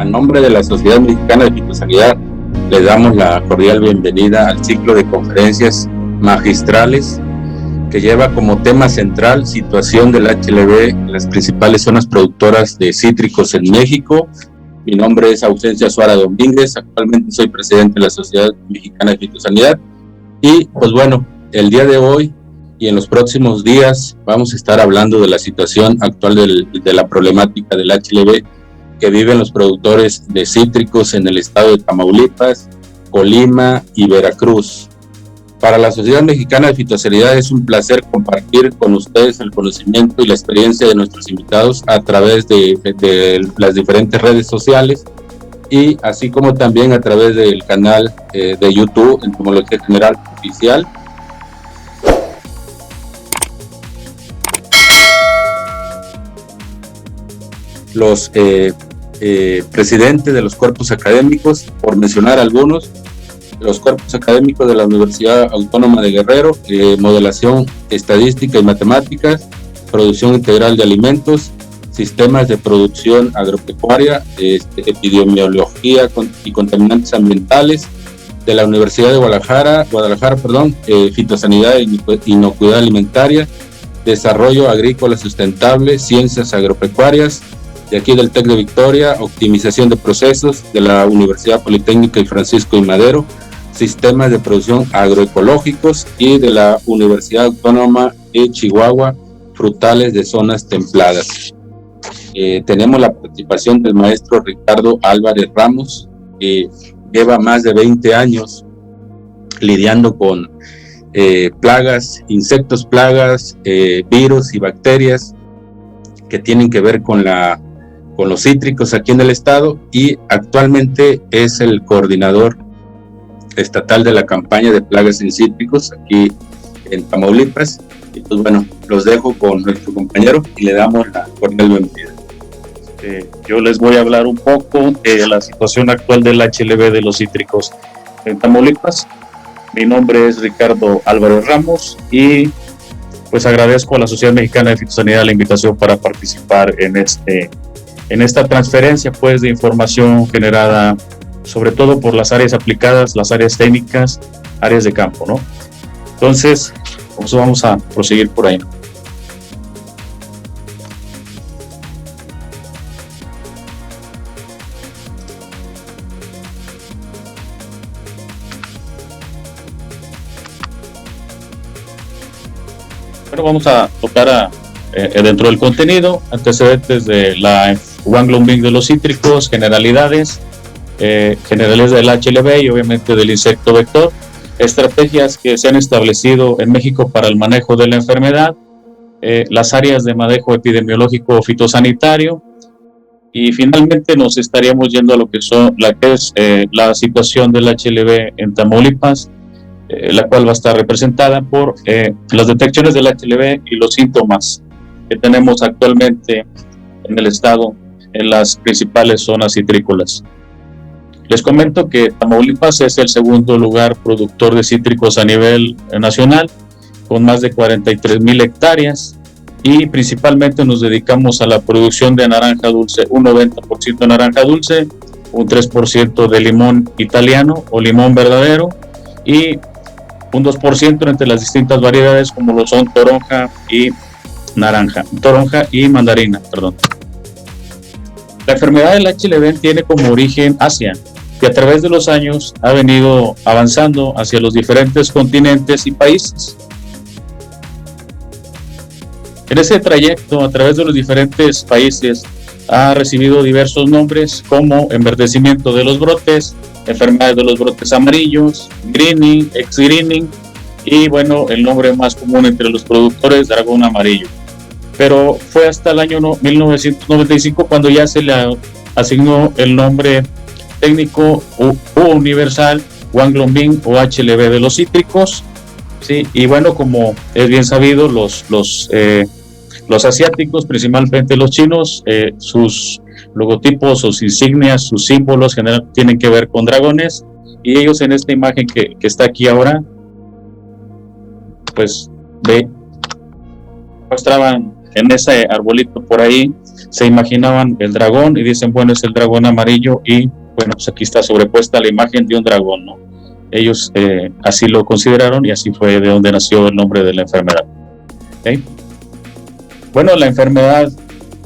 nombre de la Sociedad Mexicana de Fitosanidad, le damos la cordial bienvenida al ciclo de conferencias magistrales que lleva como tema central situación del HLB en las principales zonas productoras de cítricos en México. Mi nombre es Ausencia Suara Domínguez, actualmente soy presidente de la Sociedad Mexicana de Fitosanidad y pues bueno, el día de hoy y en los próximos días vamos a estar hablando de la situación actual de la problemática del HLB que viven los productores de cítricos en el estado de Tamaulipas, Colima y Veracruz. Para la Sociedad Mexicana de Fitosanidad es un placer compartir con ustedes el conocimiento y la experiencia de nuestros invitados a través de las diferentes redes sociales y así como también a través del canal de YouTube Entomología General Oficial. Los presidentes de los cuerpos académicos, por mencionar algunos, los cuerpos académicos de la Universidad Autónoma de Guerrero, modelación estadística y matemáticas, producción integral de alimentos, sistemas de producción agropecuaria, epidemiología y contaminantes ambientales, de la Universidad de Guadalajara, fitosanidad e inocuidad alimentaria, desarrollo agrícola sustentable, ciencias agropecuarias, de aquí del TEC de Victoria, optimización de procesos, de la Universidad Politécnica y Francisco I. Madero, sistemas de producción agroecológicos y de la Universidad Autónoma de Chihuahua, frutales de zonas templadas. Tenemos la participación del maestro Ricardo Álvarez Ramos, que lleva más de 20 años lidiando con plagas, insectos plagas, virus y bacterias que tienen que ver con los cítricos aquí en el estado y actualmente es el coordinador estatal de la campaña de plagas en cítricos aquí en Tamaulipas. Y pues bueno, los dejo con nuestro compañero y le damos la cordial bienvenida. Yo les voy a hablar un poco de la situación actual del HLB de los cítricos en Tamaulipas. Mi nombre es Ricardo Álvarez Ramos y pues agradezco a la Sociedad Mexicana de Fitosanidad la invitación para participar en esta transferencia pues de información generada sobre todo por las áreas aplicadas, las áreas técnicas, áreas de campo, ¿no? Entonces, pues vamos a proseguir por ahí, ¿no? Bueno, vamos a tocar dentro del contenido, antecedentes de la Wanglong de los cítricos, generalidades del HLB y obviamente del insecto vector, estrategias que se han establecido en México para el manejo de la enfermedad, las áreas de manejo epidemiológico fitosanitario y finalmente nos estaríamos yendo a lo que es la situación del HLB en Tamaulipas, la cual va a estar representada por las detecciones del HLB y los síntomas que tenemos actualmente en el estado en las principales zonas citrícolas. Les comento que Tamaulipas es el segundo lugar productor de cítricos a nivel nacional, con más de 43,000 hectáreas y principalmente nos dedicamos a la producción de naranja dulce, un 90% de naranja dulce, un 3% de limón italiano o limón verdadero y un 2% entre las distintas variedades como lo son toronja y mandarina. La enfermedad del HLB tiene como origen Asia y a través de los años ha venido avanzando hacia los diferentes continentes y países. En ese trayecto, a través de los diferentes países, ha recibido diversos nombres como enverdecimiento de los brotes, enfermedades de los brotes amarillos, greening, ex-greening y bueno, el nombre más común entre los productores, dragón amarillo. Pero fue hasta el año 1995 cuando ya se le asignó el nombre técnico o universal Wanglong o HLB de los cítricos, ¿sí? Y bueno, como es bien sabido, los asiáticos, principalmente los chinos, sus logotipos, sus insignias, sus símbolos generalmente tienen que ver con dragones y ellos en esta imagen que está aquí ahora, pues mostraban en ese arbolito por ahí se imaginaban el dragón y dicen, bueno, es el dragón amarillo, y bueno, pues aquí está sobrepuesta la imagen de un dragón, ¿no? Ellos así lo consideraron y así fue de donde nació el nombre de la enfermedad. ¿Okay? Bueno, la enfermedad,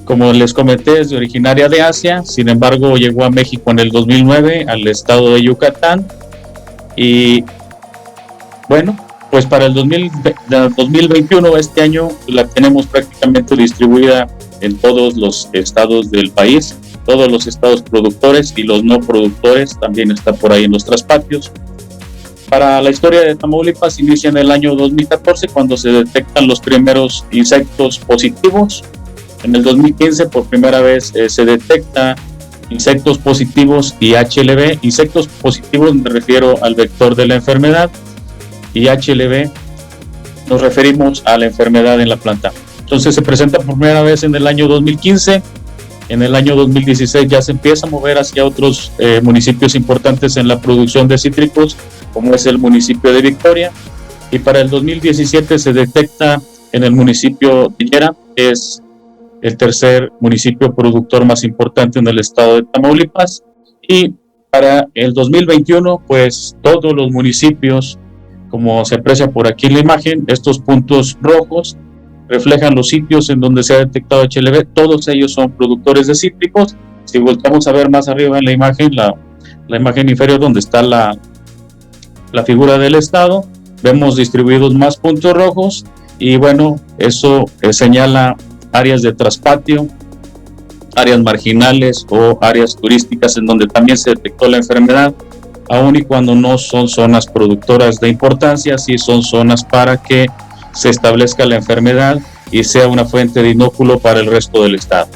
como les comenté, es originaria de Asia, sin embargo llegó a México en el 2009, al estado de Yucatán, y bueno, pues para el 2021, este año, la tenemos prácticamente distribuida en todos los estados del país, todos los estados productores y los no productores, también está por ahí en los traspatios. Para la historia de Tamaulipas inicia en el año 2014, cuando se detectan los primeros insectos positivos. En el 2015 por primera vez se detecta insectos positivos y HLV. Insectos positivos me refiero al vector de la enfermedad, y HLV nos referimos a la enfermedad en la planta. Entonces se presenta por primera vez en el año 2015. En el año 2016 ya se empieza a mover hacia otros municipios importantes en la producción de cítricos, como es el municipio de Victoria, y para el 2017 se detecta en el municipio de Higuera, que es el tercer municipio productor más importante en el estado de Tamaulipas, y para el 2021 pues todos los municipios, como se aprecia por aquí en la imagen, estos puntos rojos reflejan los sitios en donde se ha detectado HLV, todos ellos son productores de cítricos. Si volteamos a ver más arriba en la imagen, la imagen inferior donde está la figura del estado, vemos distribuidos más puntos rojos, y bueno, eso señala áreas de traspatio, áreas marginales o áreas turísticas en donde también se detectó la enfermedad, aun y cuando no son zonas productoras de importancia, sí son zonas para que se establezca la enfermedad y sea una fuente de inóculo para el resto del estado.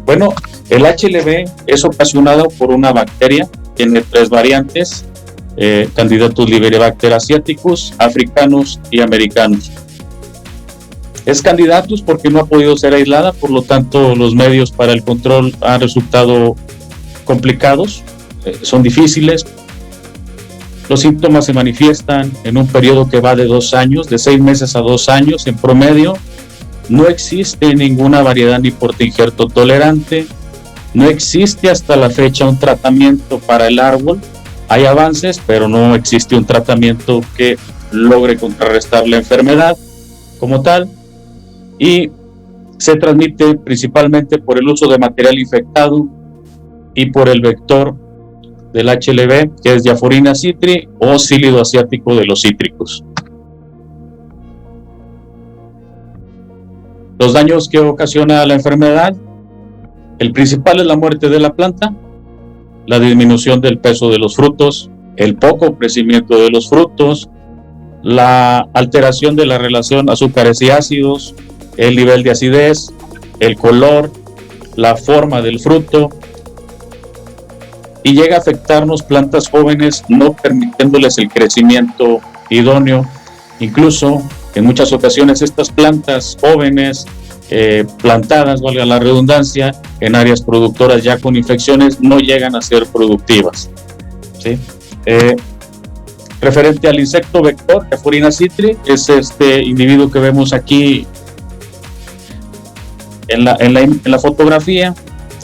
Bueno, el HLV es ocasionado por una bacteria, tiene 3 variantes, Candidatus liberibacter asiaticus, africanos y americanos. Es Candidatus porque no ha podido ser aislada, por lo tanto los medios para el control han resultado complicados, son difíciles. Los síntomas se manifiestan en un periodo que va de 2 años, de 6 meses a 2 años en promedio. No existe ninguna variedad ni portainjerto tolerante. No existe hasta la fecha un tratamiento para el árbol. Hay avances, pero no existe un tratamiento que logre contrarrestar la enfermedad como tal. Y se transmite principalmente por el uso de material infectado y por el vector del HLV, que es Diaforina citri o Psyllido asiático de los cítricos. Los daños que ocasiona la enfermedad, el principal es la muerte de la planta, la disminución del peso de los frutos, el poco crecimiento de los frutos, la alteración de la relación azúcares y ácidos, el nivel de acidez, el color, la forma del fruto, y llega a afectarnos plantas jóvenes, no permitiéndoles el crecimiento idóneo. Incluso en muchas ocasiones estas plantas jóvenes plantadas, valga la redundancia, en áreas productoras ya con infecciones, no llegan a ser productivas, ¿sí? Referente al insecto vector, Diaforina citri, es este individuo que vemos aquí en la fotografía.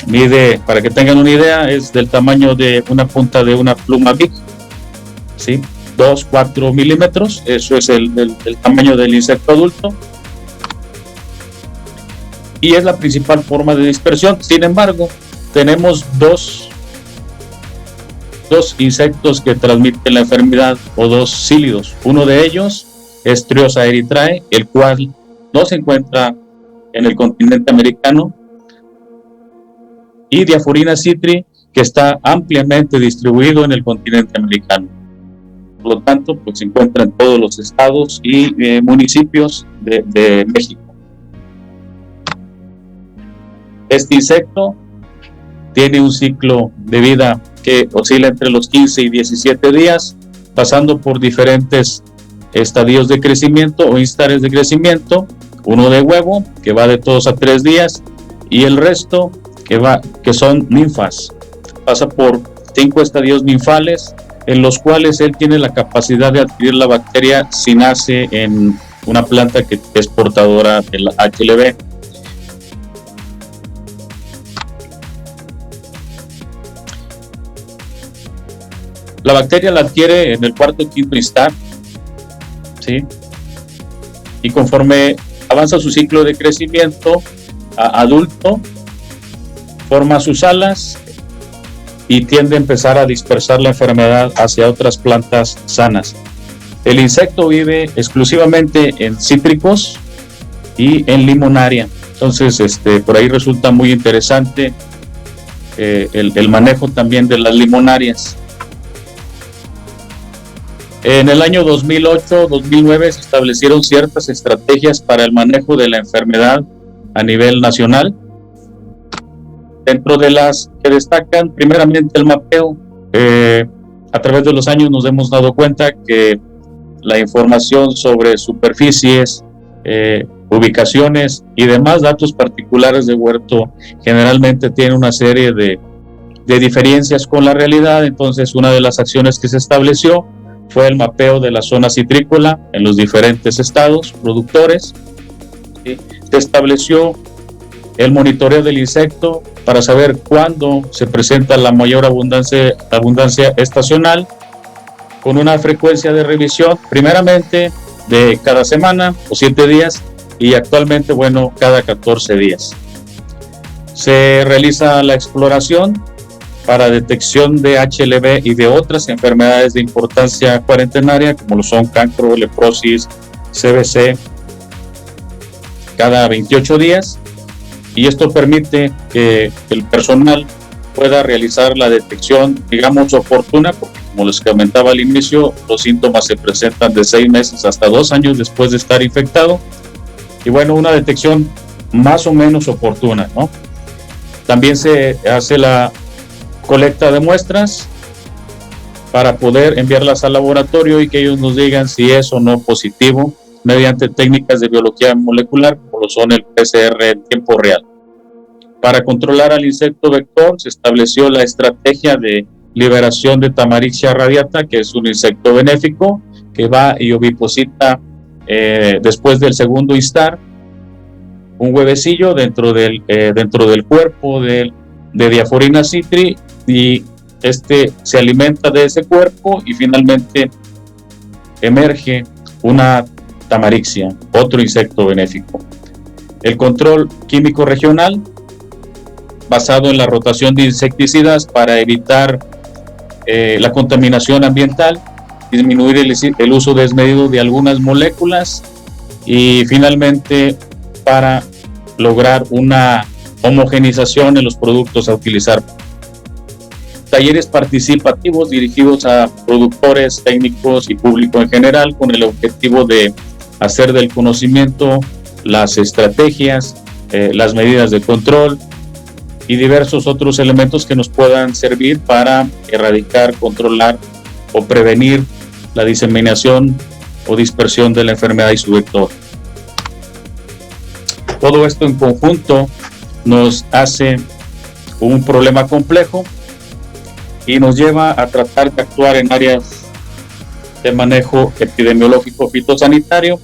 Mide, para que tengan una idea, es del tamaño de una punta de una pluma Bic, ¿sí? 2-4 milímetros, eso es el tamaño del insecto adulto, y es la principal forma de dispersión. Sin embargo, tenemos dos insectos que transmiten la enfermedad, o 2 cílidos. Uno de ellos es Triosa erythrae, el cual no se encuentra en el continente americano, y Diaforina citri, que está ampliamente distribuido en el continente americano. Por lo tanto, pues se encuentra en todos los estados y municipios de México. Este insecto tiene un ciclo de vida que oscila entre los 15 y 17 días, pasando por diferentes estadios de crecimiento o instares de crecimiento. Uno de huevo, que va de 2 a 3 días, y el resto que son ninfas. Pasa por 5 estadios ninfales, en los cuales él tiene la capacidad de adquirir la bacteria si nace en una planta que es portadora del HLB. La bacteria la adquiere en el cuarto o quinto instar, ¿sí? Y conforme avanza su ciclo de crecimiento adulto, forma sus alas y tiende a empezar a dispersar la enfermedad hacia otras plantas sanas. El insecto vive exclusivamente en cítricos y en limonaria. Entonces, por ahí resulta muy interesante el manejo también de las limonarias. En el año 2008-2009 se establecieron ciertas estrategias para el manejo de la enfermedad a nivel nacional, dentro de las que destacan primeramente el mapeo. A través de los años nos hemos dado cuenta que la información sobre superficies, ubicaciones y demás datos particulares de huerto generalmente tiene una serie de diferencias con la realidad. Entonces, una de las acciones que se estableció fue el mapeo de la zona citrícola en los diferentes estados productores. ¿Sí? Se estableció el monitoreo del insecto para saber cuándo se presenta la mayor abundancia estacional, con una frecuencia de revisión primeramente de cada semana o 7 días y actualmente, cada 14 días. Se realiza la exploración para detección de HLB y de otras enfermedades de importancia cuarentenaria, como lo son cancro, leprosis, CBC, cada 28 días, y esto permite que el personal pueda realizar la detección, digamos, oportuna, porque como les comentaba al inicio, los síntomas se presentan de 6 meses hasta 2 años después de estar infectado, y una detección más o menos oportuna, ¿no? También se hace la colecta de muestras para poder enviarlas al laboratorio y que ellos nos digan si es o no positivo mediante técnicas de biología molecular, como lo son el PCR en tiempo real. Para controlar al insecto vector se estableció la estrategia de liberación de Tamarixia radiata, que es un insecto benéfico que va y oviposita después del segundo instar un huevecillo dentro del cuerpo de Diaphorina citri, y se alimenta de ese cuerpo y finalmente emerge una Tamarixia, otro insecto benéfico. El control químico regional, basado en la rotación de insecticidas para evitar la contaminación ambiental, disminuir el uso desmedido de algunas moléculas y finalmente para lograr una homogenización en los productos a utilizar. Talleres participativos dirigidos a productores, técnicos y público en general, con el objetivo de hacer del conocimiento las estrategias, las medidas de control y diversos otros elementos que nos puedan servir para erradicar, controlar o prevenir la diseminación o dispersión de la enfermedad y su vector. Todo esto en conjunto nos hace un problema complejo y nos lleva a tratar de actuar en áreas de manejo epidemiológico fitosanitario,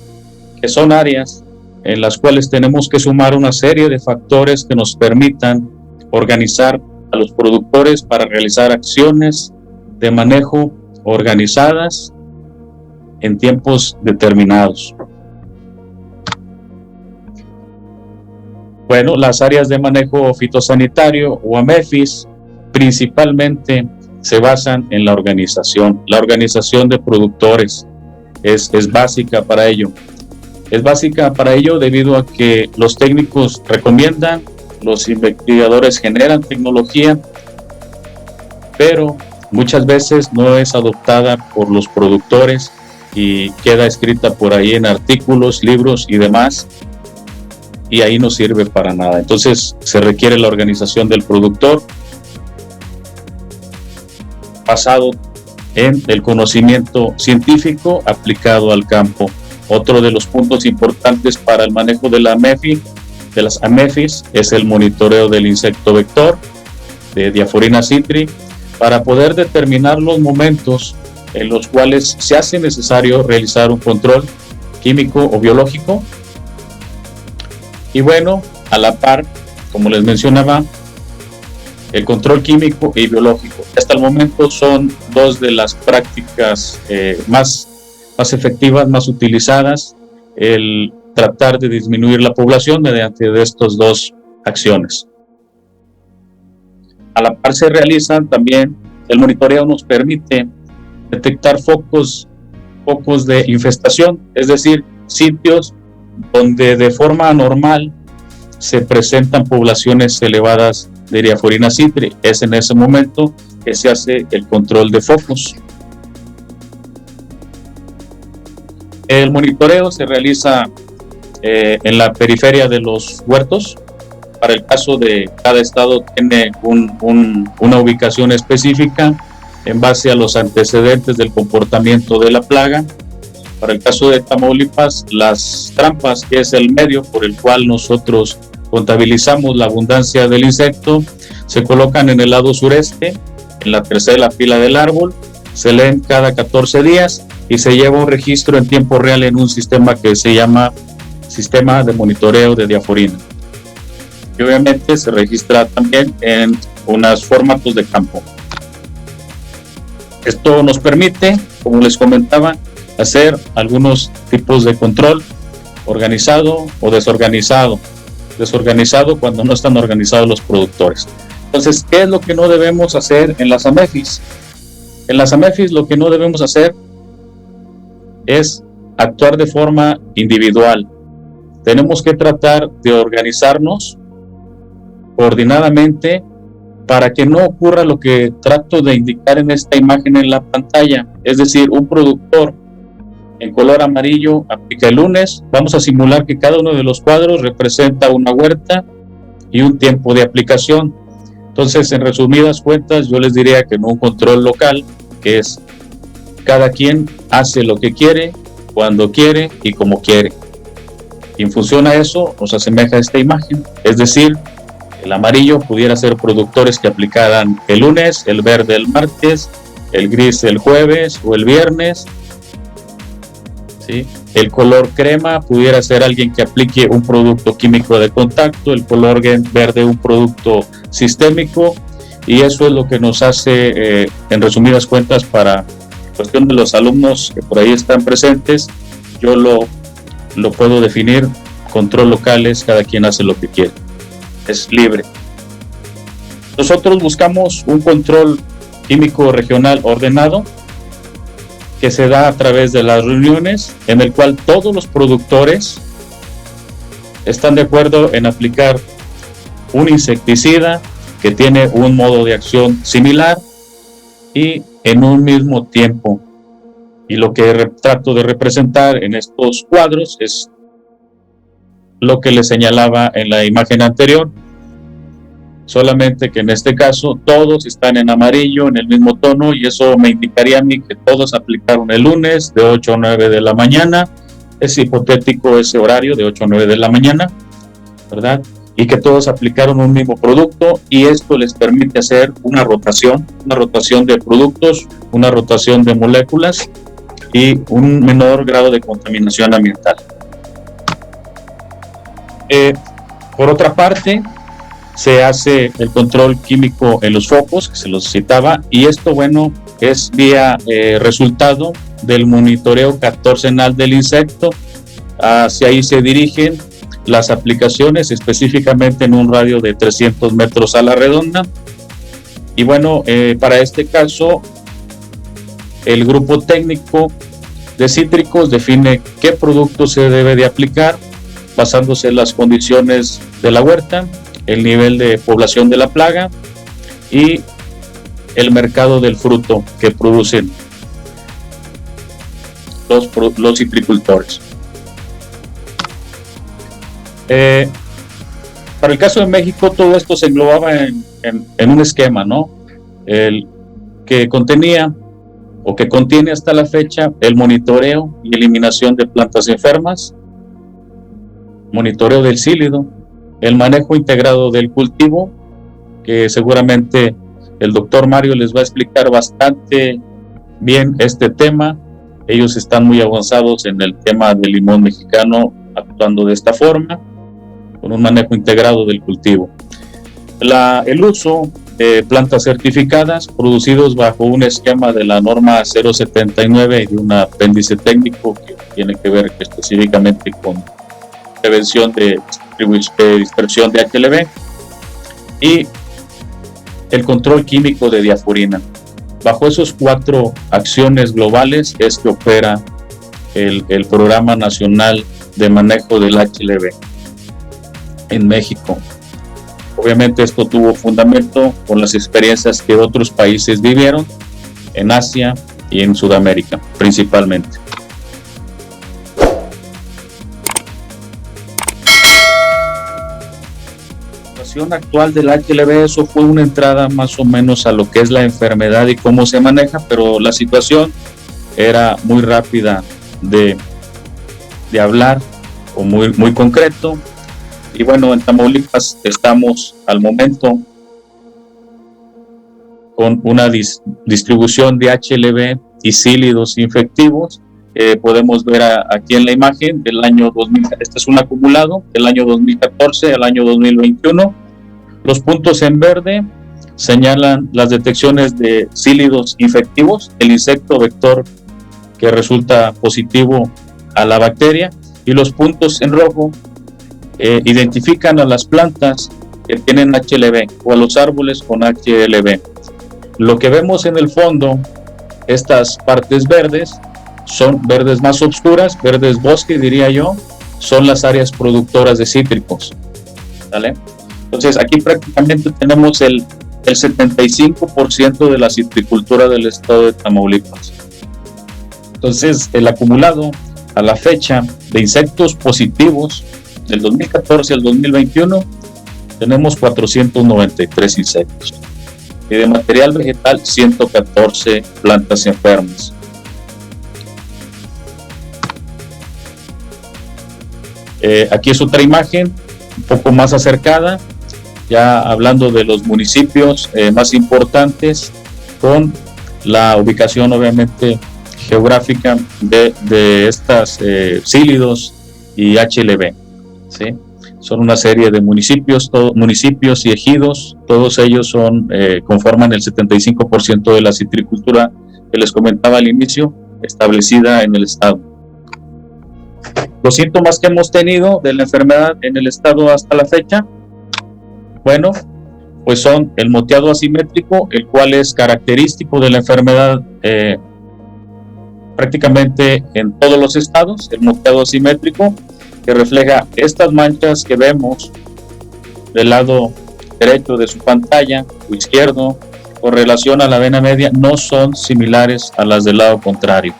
que son áreas en las cuales tenemos que sumar una serie de factores que nos permitan organizar a los productores para realizar acciones de manejo organizadas en tiempos determinados. Las áreas de manejo fitosanitario o AMEFIS principalmente se basan en la organización. La organización de productores es básica para ello. Es básica para ello debido a que los técnicos recomiendan, los investigadores generan tecnología, pero muchas veces no es adoptada por los productores y queda escrita por ahí en artículos, libros y demás, y ahí no sirve para nada. Entonces se requiere la organización del productor basado en el conocimiento científico aplicado al campo. Otro de los puntos importantes para el manejo de las AMEFIS es el monitoreo del insecto vector de Diaphorina citri, para poder determinar los momentos en los cuales se hace necesario realizar un control químico o biológico. Y bueno, a la par, como les mencionaba, el control químico y biológico. Hasta el momento son dos de las prácticas más efectivas, más utilizadas, el tratar de disminuir la población mediante de estas dos acciones. A la par se realizan también, el monitoreo nos permite detectar focos de infestación, es decir, sitios donde de forma anormal se presentan poblaciones elevadas de Diaforina citri. Es en ese momento que se hace el control de focos. El monitoreo se realiza en la periferia de los huertos. Para el caso de cada estado tiene una ubicación específica en base a los antecedentes del comportamiento de la plaga. Para el caso de Tamaulipas, las trampas, que es el medio por el cual nosotros contabilizamos la abundancia del insecto, se colocan en el lado sureste, en la tercera fila del árbol, se leen cada 14 días y se lleva un registro en tiempo real en un sistema que se llama Sistema de Monitoreo de Diaforina. Y obviamente se registra también en unos formatos de campo. Esto nos permite, como les comentaba, hacer algunos tipos de control organizado o desorganizado. Desorganizado cuando no están organizados los productores. Entonces, ¿qué es lo que no debemos hacer en las AMEFIS? En las AMEFIS lo que no debemos hacer es actuar de forma individual. Tenemos que tratar de organizarnos coordinadamente para que no ocurra lo que trato de indicar en esta imagen en la pantalla. Es decir, un productor en color amarillo aplica el lunes. Vamos a simular que cada uno de los cuadros representa una huerta y un tiempo de aplicación. Entonces, en resumidas cuentas, yo les diría que en un control local, que es cada quien hace lo que quiere, cuando quiere y como quiere. Y en función a eso nos asemeja esta imagen. Es decir, el amarillo pudiera ser productores que aplicaran el lunes, el verde el martes, el gris el jueves o el viernes. ¿Sí? El color crema pudiera ser alguien que aplique un producto químico de contacto, el color verde un producto sistémico, y eso es lo que nos hace, en resumidas cuentas, para cuestión de los alumnos que por ahí están presentes, yo lo puedo definir: control locales, cada quien hace lo que quiere, es libre. Nosotros buscamos un control químico regional ordenado, que se da a través de las reuniones, en el cual todos los productores están de acuerdo en aplicar un insecticida que tiene un modo de acción similar y en un mismo tiempo. Y lo que trato de representar en estos cuadros es lo que les señalaba en la imagen anterior, solamente que en este caso todos están en amarillo, en el mismo tono, y eso me indicaría a mí que todos aplicaron el lunes de 8 a 9 de la mañana. Es hipotético ese horario de 8 a 9 de la mañana, ¿verdad? Y que todos aplicaron un mismo producto, y esto les permite hacer una rotación de productos, una rotación de moléculas y un menor grado de contaminación ambiental. Por otra parte, se hace el control químico en los focos, que se los citaba, y esto, bueno, es vía resultado del monitoreo catorcenal del insecto. Hacia ahí se dirigen las aplicaciones, específicamente en un radio de 300 metros a la redonda. Y bueno, para este caso, el grupo técnico de cítricos define qué producto se debe de aplicar, basándose en las condiciones de la huerta, el nivel de población de la plaga y el mercado del fruto que producen los citricultores. Para el caso de México, todo esto se englobaba en un esquema, ¿no? El que contenía o que contiene hasta la fecha el monitoreo y eliminación de plantas enfermas, monitoreo del sílido, el manejo integrado del cultivo, que seguramente el doctor Mario les va a explicar bastante bien este tema, Ellos están muy avanzados en el tema del limón mexicano, actuando de esta forma, con un manejo integrado del cultivo. El uso de plantas certificadas producidos bajo un esquema de la norma 079 y de un apéndice técnico que tiene que ver específicamente con prevención de dispersión de HLB y el control químico de diaforina. Bajo esos 4 acciones globales es que opera el Programa Nacional de Manejo del HLB en México. Obviamente esto tuvo fundamento con las experiencias que otros países vivieron en Asia y en Sudamérica principalmente. La situación actual del HLB, eso fue una entrada más o menos a lo que es la enfermedad y cómo se maneja, pero la situación era muy rápida de hablar o muy concreto. Y bueno, en Tamaulipas estamos al momento con una distribución de HLB y sílidos infectivos. Podemos ver aquí en la imagen del año 2000, este es un acumulado del año 2014 al año 2021. Los puntos en verde señalan las detecciones de sílidos infectivos, el insecto vector que resulta positivo a la bacteria, y los puntos en rojo identifican a las plantas que tienen HLB o a los árboles con HLB. Lo que vemos en el fondo, estas partes verdes, son verdes más oscuras, verdes bosque diría yo, son las áreas productoras de cítricos, ¿vale? Entonces aquí prácticamente tenemos el 75% de la citricultura del estado de Tamaulipas. Entonces el acumulado a la fecha de insectos positivos del 2014 al 2021 tenemos 493 insectos y de material vegetal 114 plantas enfermas. Aquí es otra imagen un poco más acercada, ya hablando de los municipios más importantes, con la ubicación obviamente geográfica de estas sílidos y HLB, ¿sí? Son una serie de municipios y ejidos, todos ellos conforman el 75% de la citricultura que les comentaba al inicio, establecida en el estado. Los síntomas que hemos tenido de la enfermedad en el estado hasta la fecha, bueno, pues son el moteado asimétrico, el cual es característico de la enfermedad prácticamente en todos los estados, el moteado asimétrico, que refleja estas manchas que vemos del lado derecho de su pantalla o izquierdo con relación a la vena media, no son similares a las del lado contrario.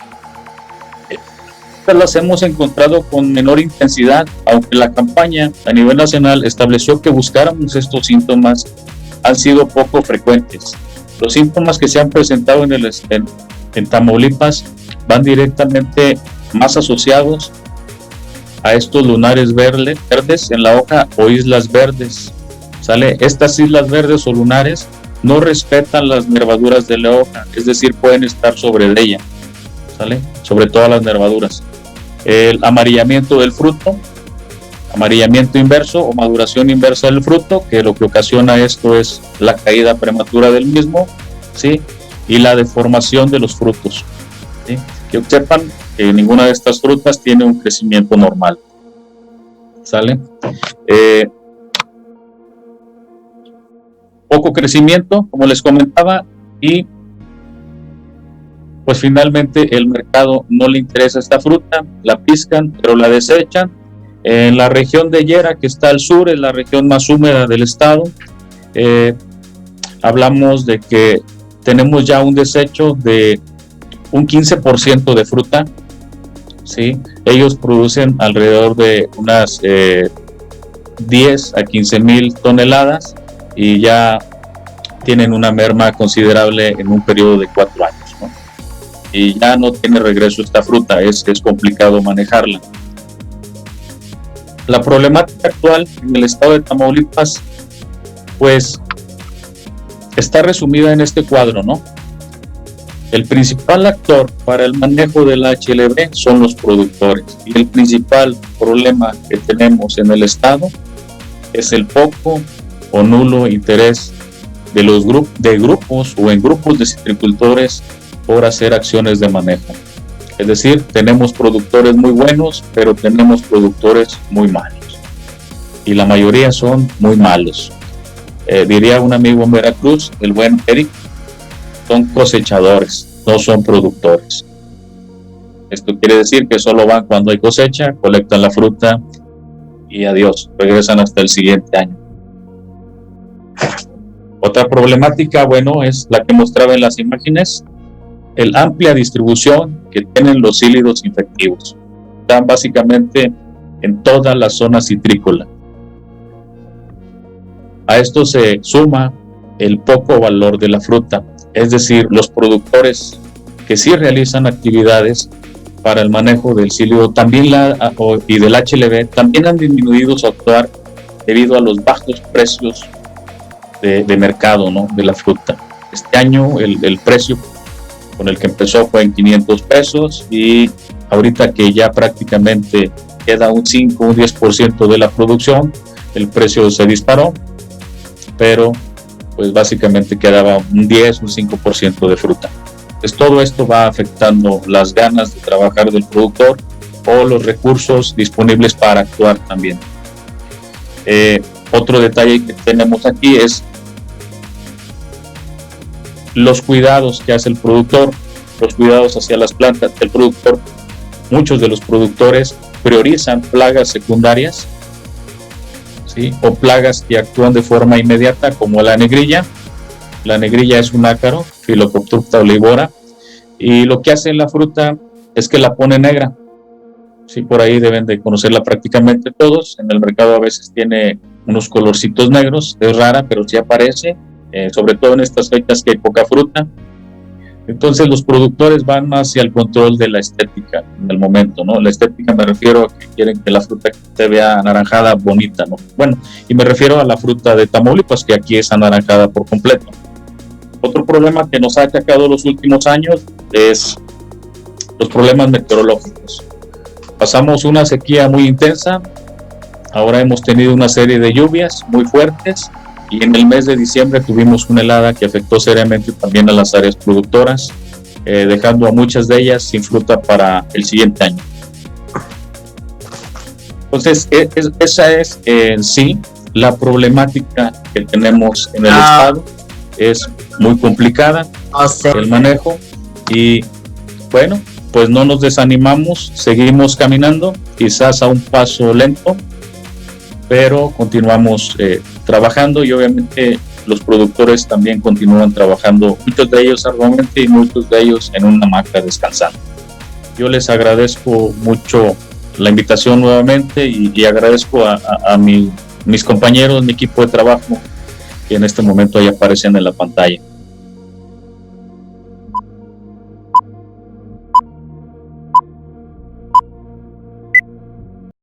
Estas las hemos encontrado con menor intensidad, aunque la campaña a nivel nacional estableció que buscáramos estos síntomas, han sido poco frecuentes. Los síntomas que se han presentado en Tamaulipas van directamente más asociados a estos lunares verdes en la hoja o islas verdes, ¿sale? Estas islas verdes o lunares no respetan las nervaduras de la hoja, es decir, pueden estar sobre ella, ¿sale? Sobre todas las nervaduras. El amarillamiento del fruto, amarillamiento inverso o maduración inversa del fruto, que lo que ocasiona esto es la caída prematura del mismo, ¿sí? Y la deformación de los frutos, ¿sí? Que sepan que ninguna de estas frutas tiene un crecimiento normal, ¿sale? Poco crecimiento, como les comentaba, y pues finalmente el mercado no le interesa esta fruta, la piscan, pero la desechan. En la región de Yera, que está al sur, es la región más húmeda del estado, hablamos de que tenemos ya un desecho de un 15% de fruta, ¿sí? Ellos producen alrededor de unas 10 a 15 mil toneladas y ya tienen una merma considerable en un periodo de 4 años, ¿no? Y ya no tiene regreso esta fruta, es complicado manejarla. La problemática actual en el estado de Tamaulipas, pues, está resumida en este cuadro, ¿no? El principal actor para el manejo del HLB son los productores, y el principal problema que tenemos en el estado es el poco o nulo interés de los grupos o en grupos de citricultores por hacer acciones de manejo. Es decir, tenemos productores muy buenos, pero tenemos productores muy malos, y la mayoría son muy malos. Diría un amigo en Veracruz, el buen Eric, son cosechadores, no son productores. Esto quiere decir que solo van cuando hay cosecha, colectan la fruta y adiós, regresan hasta el siguiente año. Otra problemática, bueno, es la que mostraba en las imágenes, el amplia distribución que tienen los cílidos infectivos. Están básicamente en toda la zona citrícola. A esto se suma el poco valor de la fruta, es decir, los productores que sí realizan actividades para el manejo del cílido también y del HLB también han disminuido su actuar debido a los bajos precios de mercado, ¿no?, de la fruta. Este año el precio con el que empezó fue en 500 pesos y ahorita que ya prácticamente queda un 5 o un 10% de la producción, el precio se disparó, pero pues básicamente quedaba un 10, un 5% de fruta. Pues todo esto va afectando las ganas de trabajar del productor o los recursos disponibles para actuar también. Otro detalle que tenemos aquí es los cuidados que hace el productor, los cuidados hacia las plantas del productor. Muchos de los productores priorizan plagas secundarias, ¿sí?, o plagas que actúan de forma inmediata, como la negrilla. La negrilla es un ácaro, Phyllocoptera olivora, y lo que hace la fruta es que la pone negra. Sí, por ahí deben de conocerla prácticamente todos. En el mercado a veces tiene unos colorcitos negros, es rara, pero sí aparece, sobre todo en estas fechas que hay poca fruta. Entonces los productores van hacia el control de la estética en el momento, ¿no? La estética me refiero a que quieren que la fruta se vea anaranjada, bonita, ¿no? Bueno, y me refiero a la fruta de Tamaulipas, que aquí es anaranjada por completo. Otro problema que nos ha atacado los últimos años es los problemas meteorológicos. Pasamos una sequía muy intensa, ahora hemos tenido una serie de lluvias muy fuertes, y en el mes de diciembre tuvimos una helada que afectó seriamente también a las áreas productoras, dejando a muchas de ellas sin fruta para el siguiente año. Entonces, esa es en sí la problemática que tenemos en el estado. Es muy complicada el manejo y bueno, pues no nos desanimamos, seguimos caminando, quizás a un paso lento, pero continuamos trabajando, y obviamente los productores también continúan trabajando, muchos de ellos arduamente y muchos de ellos en una hamaca descansando. Yo les agradezco mucho la invitación nuevamente y agradezco a mis compañeros, mi equipo de trabajo, que en este momento ahí aparecen en la pantalla.